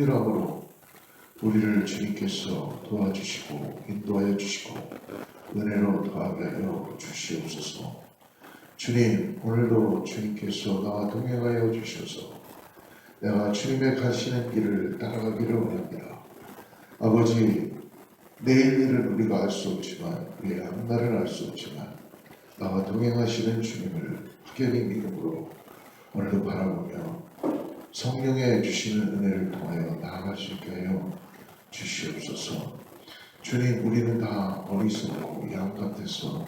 긍휼함으로 우리를 주님께서 도와주시고 인도하여 주시고 은혜로 더하게 하여 주시옵소서. 주님, 오늘도 주님께서 나와 동행하여 주셔서 내가 주님의 가시는 길을 따라가기를 원합니다. 아버지, 내일 일은 우리가 알 수 없지만, 우리의 앞날은 알 수 없지만 나와 동행하시는 주님을 확연히 믿음으로 오늘도 바라보며 성령의 주시는 은혜를 통하여 나아갈 수 있게 하여 주시옵소서. 주님, 우리는 다 어리석고 양 같아서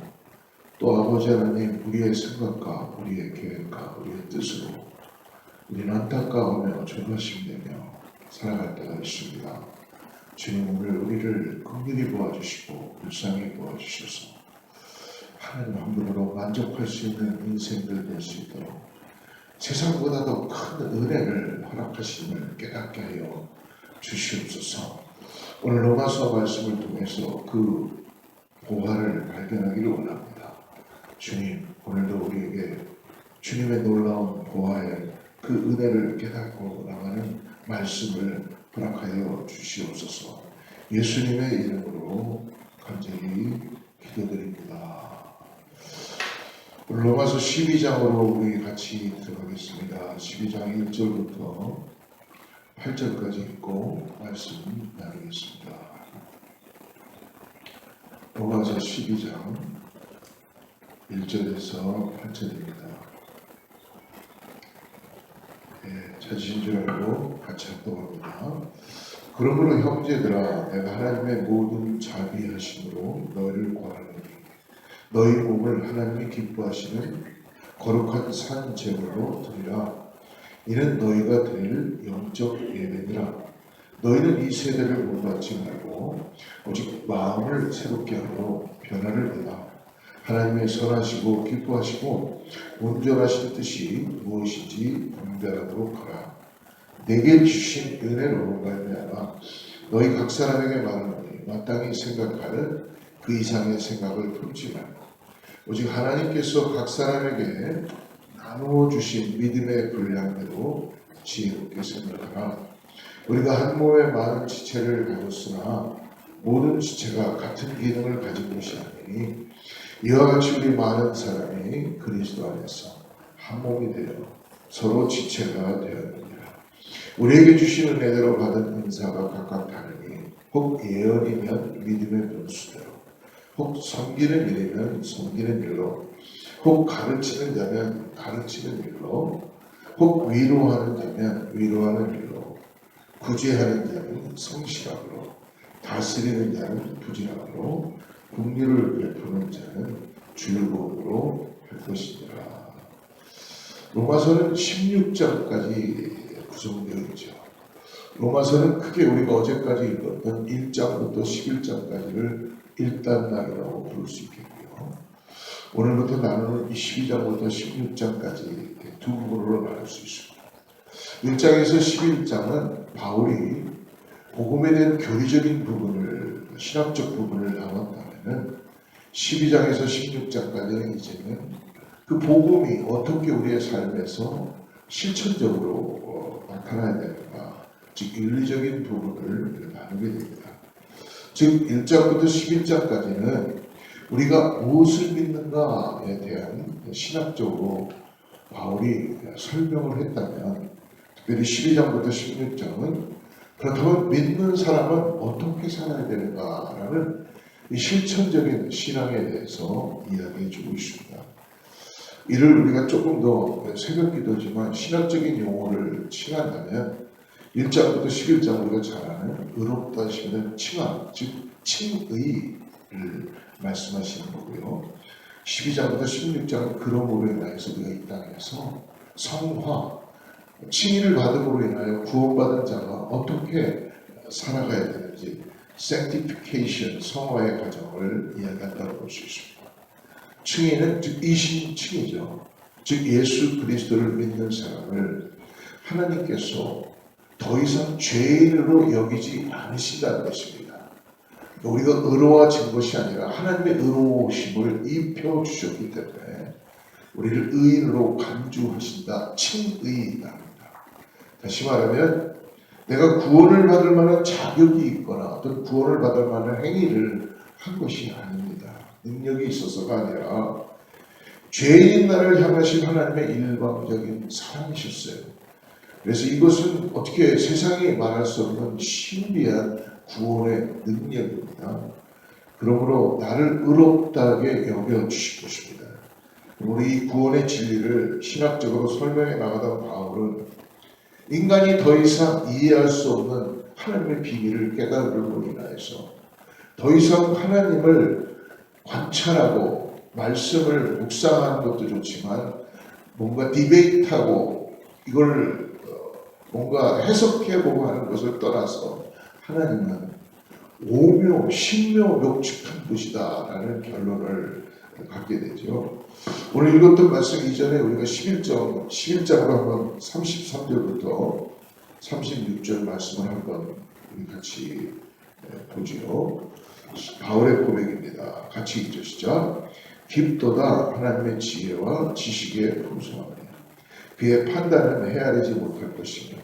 또 아버지 하나님, 우리의 생각과 우리의 계획과 우리의 뜻으로 우리는 안타까우며 조바심되며 살아갈 때가 있습니다. 주님, 오늘 우리를 긍휼히 보아주시고 불쌍히 보아주셔서 하나님 한 분으로 만족할 수 있는 인생들 될 수 있도록 세상보다 더 큰 은혜를 허락하심을 깨닫게 하여 주시옵소서. 오늘 로마서 말씀을 통해서 그 보화를 발견하기를 원합니다. 주님, 오늘도 우리에게 주님의 놀라운 보화의 그 은혜를 깨닫고 나가는 말씀을 허락하여 주시옵소서. 예수님의 이름으로 간절히 기도드립니다. 로마서 12장으로 우리 같이 들어가겠습니다. 12장 1절부터 8절까지 읽고 말씀 나누겠습니다. 로마서 12장 1절에서 8절입니다. 찾으신 줄 알고 같이 합독합니다. 그러므로 형제들아, 내가 하나님의 모든 자비하심으로 너희를 구하노니 너희 몸을 하나님이 기뻐하시는 거룩한 산 제물로 드리라. 이는 너희가 드릴 영적 예배니라. 너희는 이 세대를 본받지 말고 오직 마음을 새롭게 하고 변화를 내라. 하나님의 선하시고 기뻐하시고 온전하신 뜻이 무엇인지 분별하도록 하라. 내게 주신 은혜로 말미암아 너희 각 사람에게 말하노니 마땅히 생각할 그 이상의 생각을 품지 말고 오직 하나님께서 각 사람에게 나누어 주신 믿음의 분량대로 지혜롭게 생각하라. 우리가 한 몸에 많은 지체를 가졌으나 모든 지체가 같은 기능을 가진 것이 아니니 이와 같이 우리 많은 사람이 그리스도 안에서 한 몸이 되어 서로 지체가 되었느니라. 우리에게 주신 은혜대로 받은 은사가 각각 다르니 혹 예언이면 믿음의 분수대로, 혹 섬기는 일이면 섬기는 일로, 혹 가르치는 자면 가르치는 일로, 혹 위로하는 자면 위로하는 일로, 구제하는 자는 성실함으로, 다스리는 자는 부지런함으로, 긍휼을 베푸는 자는 즐거움으로 할 것이니라. 로마서는 16장까지 구성되어 있죠. 로마서는 크게 우리가 어제까지 읽었던 1장부터 11장까지를 일단락이라고 부를 수 있겠고요. 오늘부터 나누는 이 12장부터 16장까지 두 부분으로 나눌 수 있습니다. 1장에서 11장은 바울이 복음에 대한 교리적인 부분을, 신학적 부분을 나눴다면 12장에서 16장까지는 이제는 그 복음이 어떻게 우리의 삶에서 실천적으로 나타나야 되는가, 즉 윤리적인 부분을 나누게 됩니다. 즉 1장부터 11장까지는 우리가 무엇을 믿는가에 대한 신학적으로 바울이 설명을 했다면, 특별히 12장부터 16장은 그렇다면 믿는 사람은 어떻게 살아야 되는가라는 이 실천적인 신앙에 대해서 이야기해 주고 있습니다. 이를 우리가 조금 더 새벽 기도지만 신학적인 용어를 칭한다면 1장부터 11장 우리가 잘 아는 의롭다 하시는 칭함, 즉 칭의를 말씀하시는 거고요. 12장부터 16장은 그러므로 인하여서 우리가 이 땅에서 성화, 칭의를 받음으로 인하여 구원받은 자가 어떻게 살아가야 되는지 sanctification, 성화의 과정을 이야기한다고 볼 수 있습니다. 칭의는 즉 이신칭이죠. 즉 예수 그리스도를 믿는 사람을 하나님께서 더 이상 죄인으로 여기지 않으신다는 것입니다. 우리가 의로워진 것이 아니라 하나님의 의로우심을 입혀주셨기 때문에 우리를 의인으로 간주하신다, 칭의이다. 다시 말하면 내가 구원을 받을 만한 자격이 있거나 어떤 구원을 받을 만한 행위를 한 것이 아닙니다. 능력이 있어서가 아니라 죄인 나를 향하신 하나님의 일방적인 사랑이셨어요. 그래서 이것은 어떻게 세상이 말할 수 없는 신비한 구원의 능력입니다. 그러므로 나를 의롭다게 여겨주신 것입니다. 우리 이 구원의 진리를 신학적으로 설명해 나가던 바울은 인간이 더 이상 이해할 수 없는 하나님의 비밀을 깨달음으로 인하여서 더 이상 하나님을 관찰하고 말씀을 묵상하는 것도 좋지만 뭔가 디베이트하고 이걸 뭔가 해석해보고 하는 것을 떠나서 하나님은 오묘, 신묘, 명측한 분이다 라는 결론을 갖게 되죠. 오늘 읽었던 말씀 이전에 우리가 11장으로 한번 33절부터 36절 말씀을 한번 우리 같이 보지요. 바울의 고백입니다. 같이 읽죠. 시작. 깊도다 하나님의 지혜와 지식의 풍성함이라. 그의 판단은 헤아리지 못할 것이며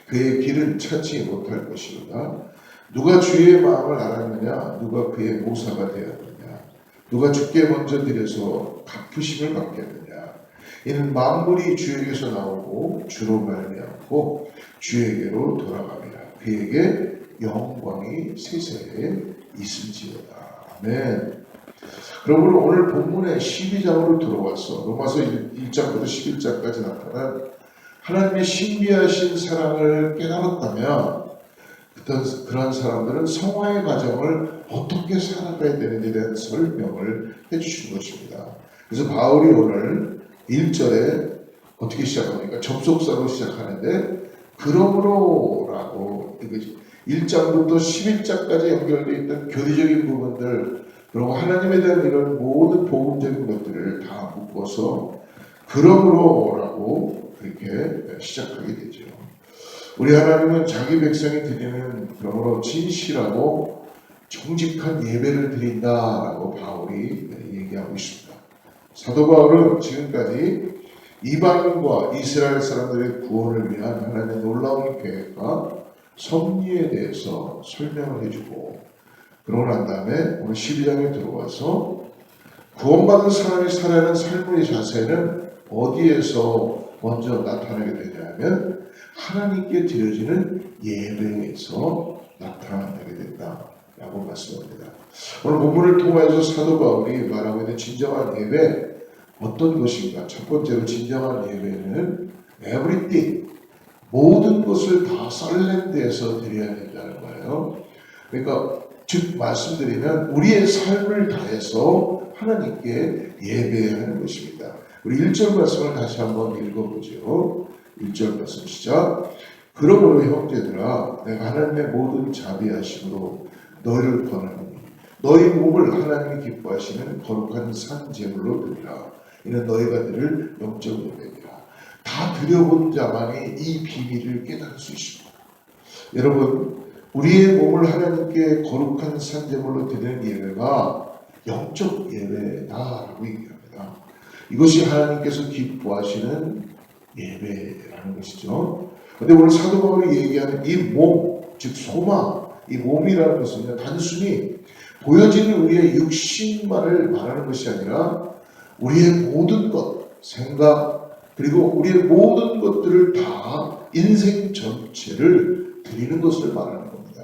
그의 길은 찾지 못할 것이로다. 누가 주의 마음을 알았느냐? 누가 그의 모사가 되었느냐? 누가 주께 먼저 드려서 갚으심을 받겠느냐? 이는 만물이 주에게서 나오고 주로 말미암고 주에게로 돌아갑니다. 그에게 영광이 세세에 있을지어다. 아멘. 그러므로 오늘 본문의 12장으로 들어와서 로마서 1장부터 11장까지 나타난 하나님의 신비하신 사랑을 깨달았다면 그런 사람들은 성화의 과정을 어떻게 살아가야 되는지에 대한 설명을 해주신 것입니다. 그래서 바울이 오늘 1절에 어떻게 시작합니까? 접속사로 시작하는데 그러므로라고 1장부터 11장까지 연결되어 있던 교리적인 부분들 그리고 하나님에 대한 이런 모든 복음적인 것들을 다 묶어서 그러므로라고 그렇게 시작하게 되죠. 우리 하나님은 자기 백성이 드리는 그러므로 진실하고 정직한 예배를 드린다라고 바울이 얘기하고 있습니다. 사도 바울은 지금까지 이방인과 이스라엘 사람들의 구원을 위한 하나님의 놀라운 계획과 섭리에 대해서 설명을 해주고 그러고 난 다음에 오늘 12장에 들어와서 구원받은 사람이 살아야 하는 삶의 자세는 어디에서 먼저 나타나게 되냐면 하나님께 드려지는 예배에서 나타나게 된다라고 말씀합니다. 오늘 본문을 통해서 사도 바울이 말하고 있는 진정한 예배 어떤 것인가? 첫 번째로 진정한 예배는 everything 모든 것을 다 썰렌드에서 드려야 된다는 거예요. 그러니까 즉 말씀드리면 우리의 삶을 다해서 하나님께 예배해야 하는 것입니다. 우리 1절 말씀을 다시 한번 읽어보죠. 1절 말씀 시작. 그러므로 형제들아 내가 하나님의 모든 자비하심으로 너희를 권하노니 너희 몸을 하나님이 기뻐하시는 거룩한 산 제물로 드리라. 이는 너희가 드릴 영적 예배니라. 다 드려본 자만이 이 비밀을 깨달을 수 있습니다. 여러분 우리의 몸을 하나님께 거룩한 산 제물로 드리는 예배가 영적 예배다라고 얘기합니다. 이것이 하나님께서 기뻐하시는 예배라는 것이죠. 그런데 오늘 사도 바울이 얘기하는 이 몸, 즉 소망, 이 몸이라는 것은 단순히 보여지는 우리의 육신만을 말하는 것이 아니라 우리의 모든 것, 생각, 그리고 우리의 모든 것들을 다 인생 전체를 드리는 것을 말하는 겁니다.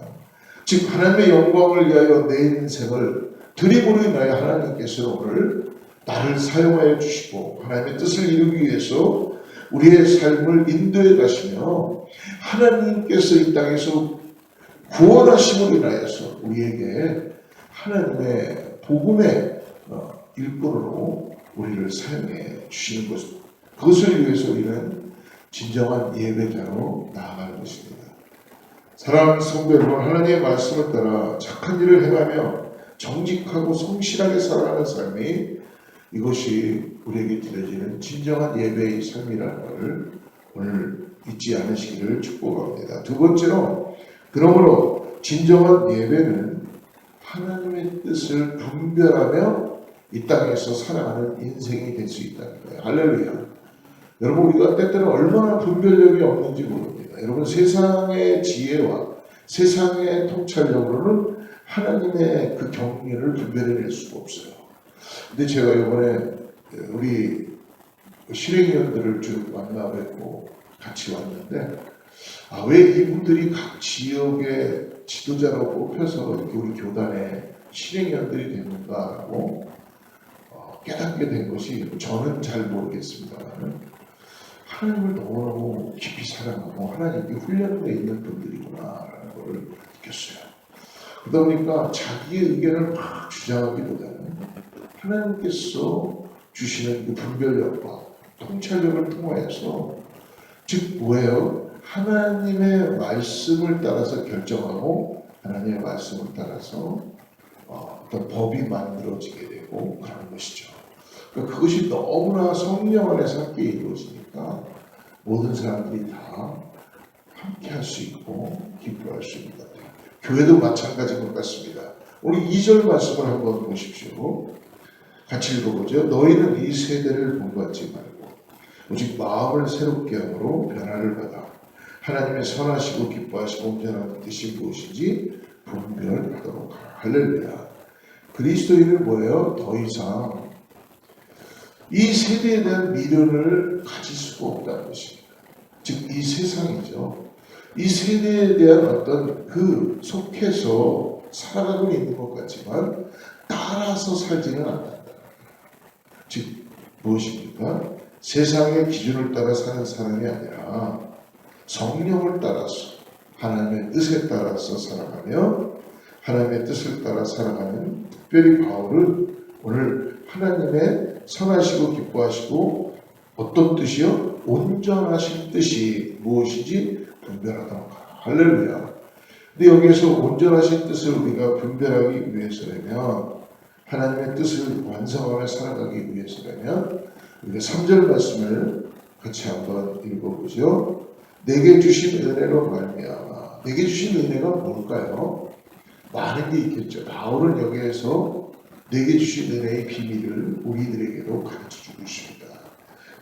즉 하나님의 영광을 위하여 내 인생을 드림으로 인하여 하나님께서 오늘 나를 사용하여 주시고 하나님의 뜻을 이루기 위해서 우리의 삶을 인도해 가시며 하나님께서 이 땅에서 구원하심으로 인하여서 우리에게 하나님의 복음의 일꾼으로 우리를 사용해 주시는 것, 그것을 위해서 우리는 진정한 예배자로 나아가는 것입니다. 사랑하는 성도 여러분, 하나님의 말씀을 따라 착한 일을 행하며 정직하고 성실하게 살아가는 삶이 이것이 우리에게 드려지는 진정한 예배의 삶이라는 것을 오늘 잊지 않으시기를 축복합니다. 두 번째로 그러므로 진정한 예배는 하나님의 뜻을 분별하며 이 땅에서 살아가는 인생이 될 수 있다는 거예요. 할렐루야. 여러분 우리가 때때로 얼마나 분별력이 없는지 모릅니다. 것입니다. 여러분, 세상의 지혜와 세상의 통찰력으로는 하나님의 그 경륜을 분별해낼 수가 없어요. 근데 제가 이번에 우리 실행위원들을 쭉 만나 뵙고 같이 왔는데, 왜 이분들이 각 지역의 지도자로 뽑혀서 이렇게 우리 교단의 실행위원들이 됐는가라고 깨닫게 된 것이, 저는 잘 모르겠습니다만 하나님을 너무너무 깊이 사랑하고 하나님께 훈련되어 있는 분들이구나라는 것을 느꼈어요. 그러다 보니까 자기의 의견을 막 주장하기보다는 하나님께서 주시는 그 분별력과 통찰력을 통하여서, 즉 뭐예요? 하나님의 말씀을 따라서 결정하고 하나님의 말씀을 따라서 어떤 법이 만들어지게 되고 그런 것이죠. 그러니까 그것이 너무나 성령 안에서 함께 이루어지니까 모든 사람들이 다 함께 할 수 있고 기뻐할 수 있는 것 같아요. 교회도 마찬가지인 것 같습니다. 오늘 2절 말씀을 한번 보십시오. 같이 읽어보죠. 너희는 이 세대를 본받지 말고 오직 마음을 새롭게 함으로 변화를 받아 하나님의 선하시고 기뻐하시고 온전한 뜻이 무엇인지 분별하도록 하라. 할렐루야. 그리스도인은 뭐예요? 더 이상 이 세대에 대한 미련을 가질 수가 없다는 것입니다. 즉 이 세상이죠. 이 세대에 대한 어떤 그 속해서 살아가고 있는 것 같지만 따라서 살지는 않는다. 즉 무엇입니까? 세상의 기준을 따라 사는 사람이 아니라 성령을 따라서 하나님의 뜻에 따라서 살아가며 하나님의 뜻을 따라 살아가는, 특별히 바울은 오늘 하나님의 선하시고 기뻐하시고 어떤 뜻이요? 온전하신 뜻이 무엇인지 분별하도록 하라. 할렐루야. 근데 여기에서 온전하신 뜻을 우리가 분별하기 위해서라면, 하나님의 뜻을 완성하며 살아가기 위해서라면, 우리가 3절 말씀을 같이 한번 읽어보죠. 내게 주신 은혜로 말미암아. 내게 주신 은혜가 뭘까요? 많은 게 있겠죠. 바울은 여기에서 내게 주신 은혜의 비밀을 우리들에게도 가르쳐주고 있습니다.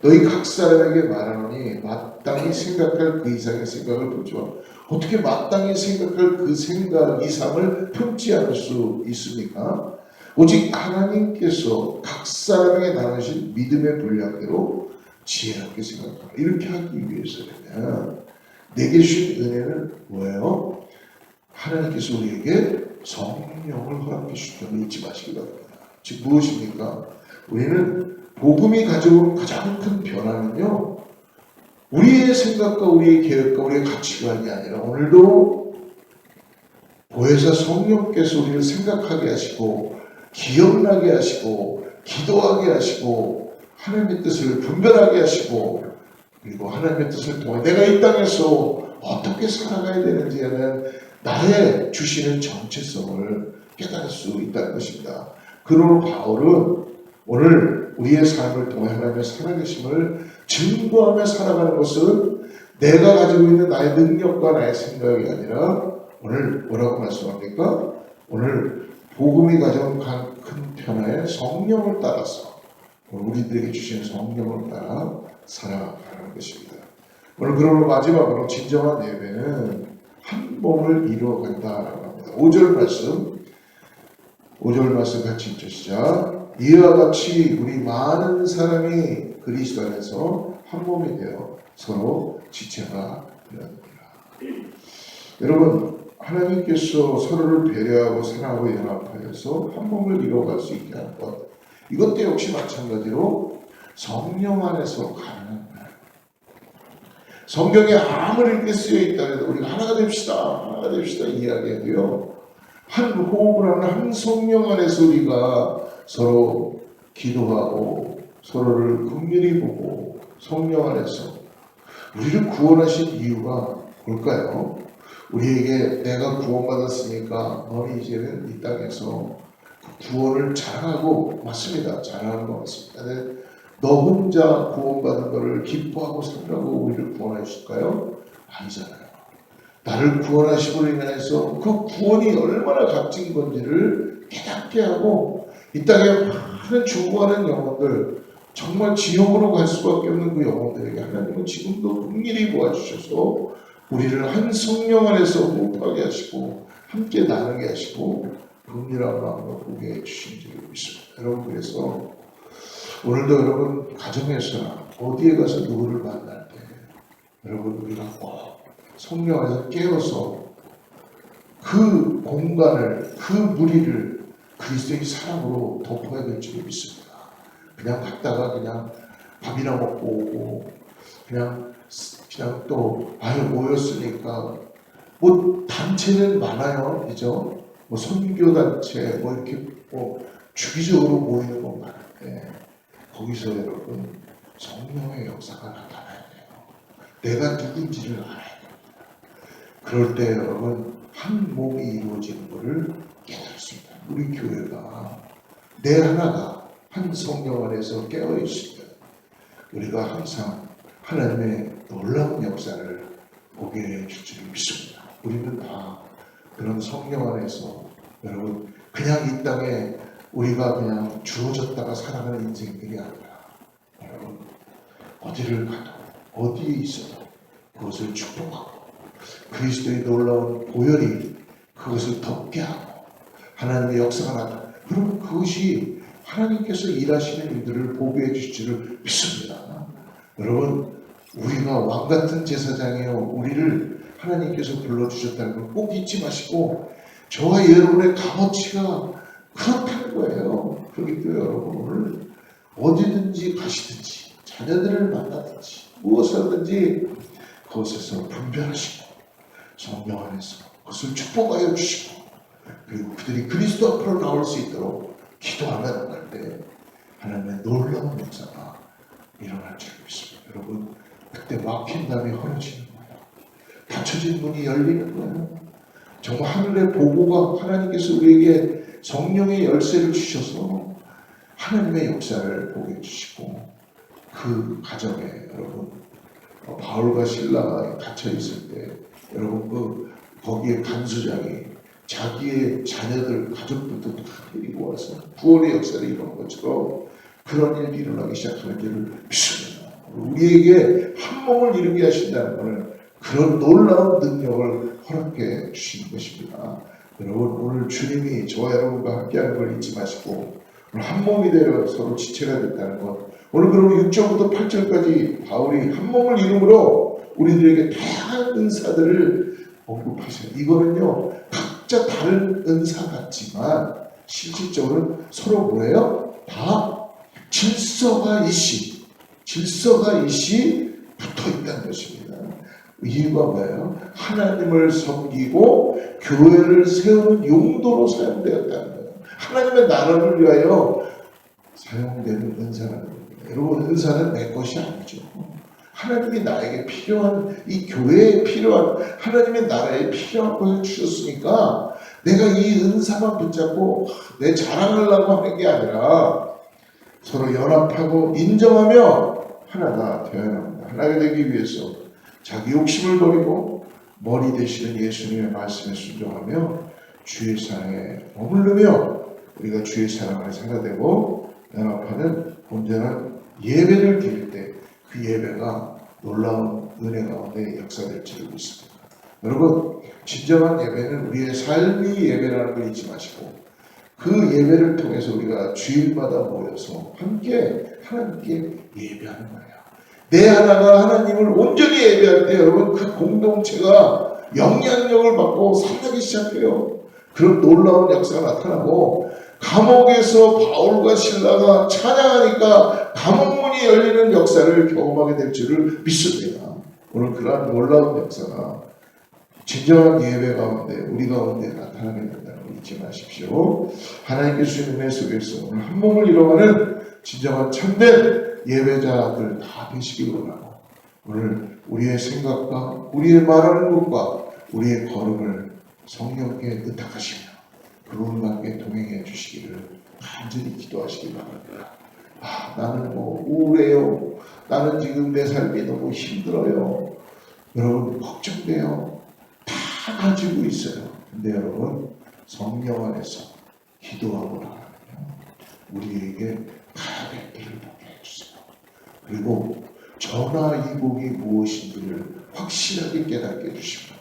너희 각 사람에게 말하노니 마땅히 생각할 그 이상의 생각을 품지마. 어떻게 마땅히 생각할 그 생각 이상을 품지 않을 수 있습니까? 오직 하나님께서 각 사람에게 나누신 믿음의 분량대로 지혜롭게 생각하라. 이렇게 하기 위해서라면 내게 주신 은혜는 뭐예요? 하나님께서 우리에게 성령을 허락해 주셨다는 잊지 마시기 바랍니다. 즉 무엇입니까? 우리는 복음이 가져온 가장 큰 변화는요, 우리의 생각과 우리의 계획과 우리의 가치관이 아니라 오늘도 보혜사 성령께서 우리를 생각하게 하시고 기억나게 하시고 기도하게 하시고 하나님의 뜻을 분별하게 하시고, 그리고 하나님의 뜻을 통해 내가 이 땅에서 어떻게 살아가야 되는지에 대한 나의 주시는 정체성을 깨달을 수 있다는 것입니다. 그러므로 바울은 오늘 우리의 삶을 통해 하나님의 살아계심을 증거하며 살아가는 것은 내가 가지고 있는 나의 능력과 나의 생각이 아니라, 오늘 뭐라고 말씀합니까? 오늘 복음이 가져온 큰 변화의 성령을 따라서, 우리들에게 주신 성령을 따라 살아가는 것입니다. 오늘 그러므로 마지막으로 진정한 예배는 한 몸을 이루어간다라고 합니다. 5절 말씀 같이 읽죠. 시작. 이와 같이 우리 많은 사람이 그리스도 안에서 한 몸이 되어 서로 지체가 되었느니라. 여러분, 하나님께서 서로를 배려하고 사랑하고 연합하여서 한 몸을 이루어갈 수 있게 하는 것, 이것도 역시 마찬가지로 성령 안에서 가능한 거예요. 성경에 아무리 이렇게 쓰여 있다 해도 우리가 하나가 됩시다 이야기해도요, 한 호흡을 하는 한 성령 안에서 우리가 서로 기도하고 서로를 긍휼히 보고 성령 안에서 우리를 구원하신 이유가 뭘까요? 우리에게 내가 구원받았으니까 너는 이제는 이 땅에서 구원을 자랑하고, 맞습니다. 자랑하는 거 맞습니다. 근데 너 혼자 구원받은 것을 기뻐하고 살라고 우리를 구원해 주실까요? 아니잖아요. 나를 구원하심으로 인해서 그 구원이 얼마나 값진 건지를 깨닫게 하고, 이 땅에 많은 죽어가는 영혼들, 정말 지옥으로 갈 수밖에 없는 그 영혼들에게 하나님은 지금도 긍휼히 보아주셔서 우리를 한 성령 안에서 호흡하게 하시고 함께 나누게 하시고 은밀한 마음으로 보게 해주신 줄 믿습니다. 여러분, 그래서 오늘도 여러분 가정에서나 어디에 가서 누구를 만날 때 여러분 우리가 꼭 성령 안에서 깨어서 그 공간을, 그 무리를 그리스도의 사랑으로 덮어야 될 줄 믿습니다. 그냥 갔다가 그냥 밥이나 먹고 오고 그냥 또 모였으니까 뭐 단체는 많아요, 그죠? 뭐 선교 단체 뭐 이렇게 뭐 주기적으로 모이는 건 많은데 거기서 여러분 성령의 역사가 나타나야 돼요. 내가 누군지를 알아야 됩니다. 그럴 때 여러분 한 몸이 이루어지는 것을 깨닫습니다. 우리 교회가 내 하나가 한 성령 안에서 깨어 있으면 우리가 항상 하나님의 놀라운 역사를 보게 해줄 줄 믿습니다. 우리는 다 그런 성령 안에서 여러분 그냥 이 땅에 우리가 그냥 주어졌다가 살아가는 인생들이 아니라 여러분 어디를 가도 어디에 있어도 그것을 축복하고 그리스도의 놀라운 보혈이 그것을 덮게 하고 하나님의 역사가 나타나 그러면 그것이 하나님께서 일하시는 일들을 보게 해주실 줄을 믿습니다. 여러분 우리가 왕같은 제사장이요 우리를 하나님께서 불러주셨다는 걸 꼭 잊지 마시고 저와 여러분의 값어치가 그렇다는 거예요. 그렇기 때문에 여러분 오늘 어디든지 가시든지 자녀들을 만나든지 무엇을 하든지 그것에서 분별하시고 성령 안에서 그것을 축복하여 주시고 그리고 그들이 그리스도 앞으로 나올 수 있도록 기도하며 나갈 때 하나님의 놀라운 역사가 일어날 줄 믿습니다. 여러분 그때 막힌 담이 허려지는 거예요. 닫혀진 문이 열리는 거예요. 정말 하늘의 보고가 하나님께서 우리에게 성령의 열쇠를 주셔서 하나님의 역사를 보게 해주시고 그 가정에 여러분 바울과 신라가 갇혀 있을 때 여러분 거기에 간수장이 자기의 자녀들 가족들도 다 데리고 와서 구원의 역사를 이루는 것처럼 그런 일이 일어나기 시작하는 줄을 믿습니다. 우리에게 한 몸을 이루게 하신다는 것은 그런 놀라운 능력을 허락해 주시는 것입니다. 여러분 오늘 주님이 저와 여러분과 함께하는 걸 잊지 마시고 오늘 한 몸이 되어 서로 지체가 됐다는 것 오늘 그러면 6절부터 8절까지 바울이 한 몸을 이름으로 우리들에게 다양한 은사들을 언급하셔요. 이거는요 각자 다른 은사 같지만 실질적으로 서로 뭐예요? 다 질서가 이시 붙어 있다는 것입니다. 이유가 뭐예요? 하나님을 섬기고 교회를 세우는 용도로 사용되었다는 거예요. 하나님의 나라를 위하여 사용되는 은사라는 겁니다. 여러분 은사는 내 것이 아니죠. 하나님이 나에게 필요한 이 교회에 필요한 하나님의 나라에 필요한 것을 주셨으니까 내가 이 은사만 붙잡고 내 자랑하려고 하는 게 아니라 서로 연합하고 인정하며 하나가 되어야 합니다. 하나가 되기 위해서 자기 욕심을 버리고 머리 되시는 예수님의 말씀에 순종하며 주의 사랑에 머무르며 우리가 주의 사랑을 살아되고 연합하는 온전한 예배를 드릴 때 그 예배가 놀라운 은혜 가운데 역사될 줄 믿습니다. 여러분 진정한 예배는 우리의 삶이 예배라는 걸 잊지 마시고 그 예배를 통해서 우리가 주일마다 모여서 함께 하나님께 예배하는 거예요. 내 하나가 하나님을 온전히 예배할 때 여러분 그 공동체가 영향력을 받고 살아나기 시작해요. 그런 놀라운 역사가 나타나고 감옥에서 바울과 신라가 찬양하니까 감옥문이 열리는 역사를 경험하게 될 줄을 믿습니다. 오늘 그러한 놀라운 역사가 진정한 예배 가운데 우리 가운데 나타나게 된다는 걸 잊지 마십시오. 하나님께 주신 은혜 속에서 오늘 한 몸을 이뤄가는 진정한 참된 예배자들 다 되시기 원하고 오늘 우리의 생각과 우리의 말하는 것과 우리의 걸음을 성령께 의탁하시며 그분과 함께 동행해 주시기를 간절히 기도하시기 바랍니다. 나는 우울해요. 나는 지금 내 삶이 너무 힘들어요. 여러분 걱정돼요. 다 가지고 있어요. 근데 여러분 성령 안에서 기도하고 나가면 우리에게 가야 될 길을 보게 해주세요. 그리고 전화위복이 무엇인지를 확실하게 깨닫게 해주시고,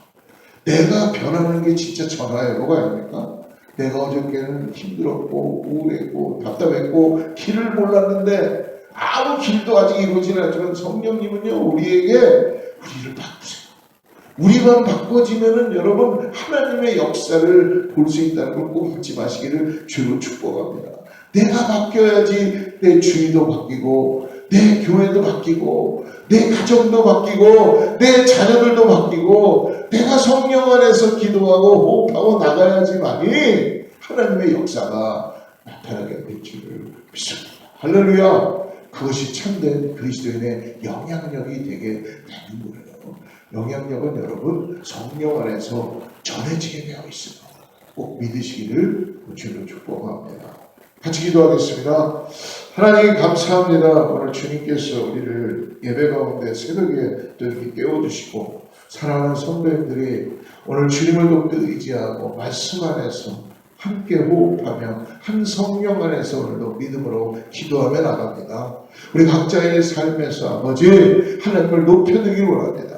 내가 변하는 게 진짜 전화위복가 아닙니까? 내가 어저께는 힘들었고 우울했고 답답했고 길을 몰랐는데 아무 길도 아직 이루어지지 않지만 성령님은요 우리에게 우리를 바꾸세요. 우리만 바꿔지면은 여러분 하나님의 역사를 볼 수 있다는 걸 꼭 잊지 마시기를 주로 축복합니다. 내가 바뀌어야지 내 주위도 바뀌고 내 교회도 바뀌고 내 가정도 바뀌고 내 자녀들도 바뀌고 내가 성령 안에서 기도하고 호흡하고 나가야지만이 하나님의 역사가 나타나게 될 줄을 믿습니다. 할렐루야. 그것이 참된 그리스도인의 영향력이 되게 되는 거예요. 영향력은 여러분 성령 안에서 전해지게 되어 있습니다. 꼭 믿으시기를 주로 축복합니다. 같이 기도하겠습니다. 하나님 감사합니다. 오늘 주님께서 우리를 예배 가운데 새벽에 또 이렇게 깨워주시고 사랑하는 선배님들이 오늘 주님을 돕고 의지하고 말씀 안에서 함께 호흡하며 한 성령 안에서 오늘도 믿음으로 기도하며 나갑니다. 우리 각자의 삶에서 아버지 하나님을 높여드리기 원합니다.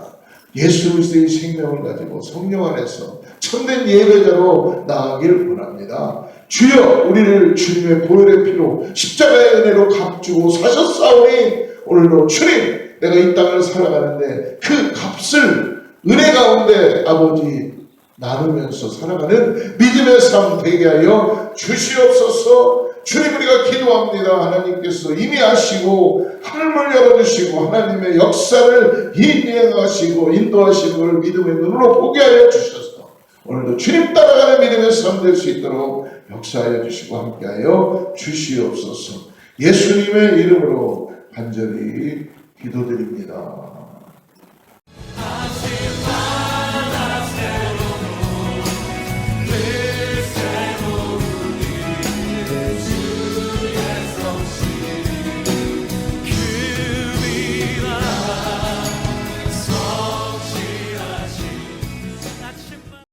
예수 그리스도의 생명을 가지고 성령 안에서 참된 예배자로 나아가길 원합니다. 주여 우리를 주님의 보혈의 피로 십자가의 은혜로 값주고 사셨사오니 오늘도 주님 내가 이 땅을 살아가는데 그 값을 은혜 가운데 아버지 나누면서 살아가는 믿음의 삶 되게 하여 주시옵소서. 주님 우리가 기도합니다. 하나님께서 이미 아시고 하늘을 열어주시고 하나님의 역사를 인도하시고 인도하시는 것을 믿음의 눈으로 보게 하여 주셔서 오늘도 주님 따라가는 믿음의 삶 될 수 있도록 역사하여 주시고 함께하여 주시옵소서. 예수님의 이름으로 간절히 기도드립니다.